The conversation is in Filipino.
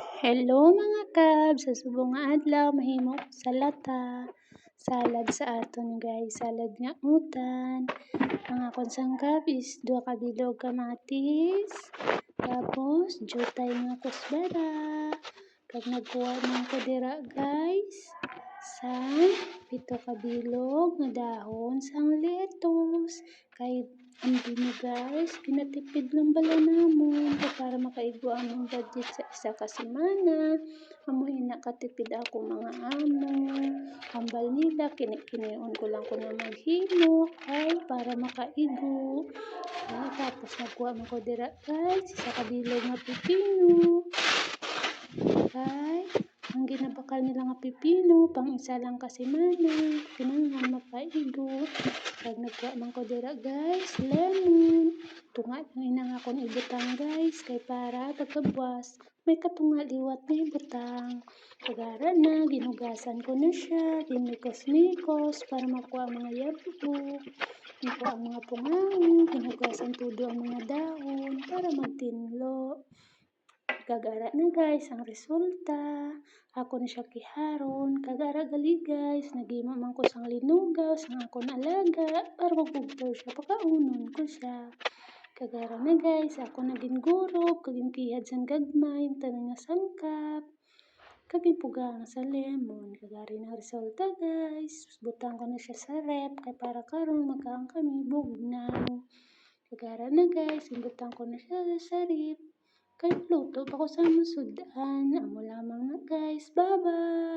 Hello mga kabs, sa subong nga adlaw mahimo ko salad sa aton guys, salad nga utan. Ang akong sangkap is 2 ka bilog kamatis, tapos jutay nga kusbara. Kag nagkuha man ko dira guys sa 7 ka bilog nga dahon sang lettuce. Kay ang dini guys, pinatipid lang bala namon para makaigo ang budget sa isa ka semana. Amo ina katipid ako mga amo. Hambal nila, kinion ko lang ko na maghimo ay para makaigo. Ay, tapos nagkuha man ko dira guys, isa ka bilog nga pipino. Ay, ang ginabakal nila nga pipino, pang isa lang ka semana, kinahanglan mapaigo. Kag nagkuha man ko dira guys, lemon. Tunga lang inang akong ibutang guys, kay para pagkabuas, may katunga liwat na ibutang. Kagara na, ginugasan ko na siya, ginmikos-mikos para makuha ang mga yabok. Nakuha ang mga pungawin, ginugasan tudo ang mga dahon para magtinlo. Kagara na guys, ang resulta. Ako na siya kiharon. Kagara gali guys, naghimo man ko sang linugaw, sang akong alaga, para magbugtaw siya, pakaunon ko siya. Kagara na guys, ako naging gurop, kaging tihad sang gagmay, tanan nga sangkap, kaging pugang sa lemon. Kagari na resulta guys, butang ko na siya sa rep, kay para karon magkaang kami bugnaw. Kagara na guys, butang ko na siya sa rep. Kay luto pa ko sa masudan. Amo lamang na guys. Bye-bye!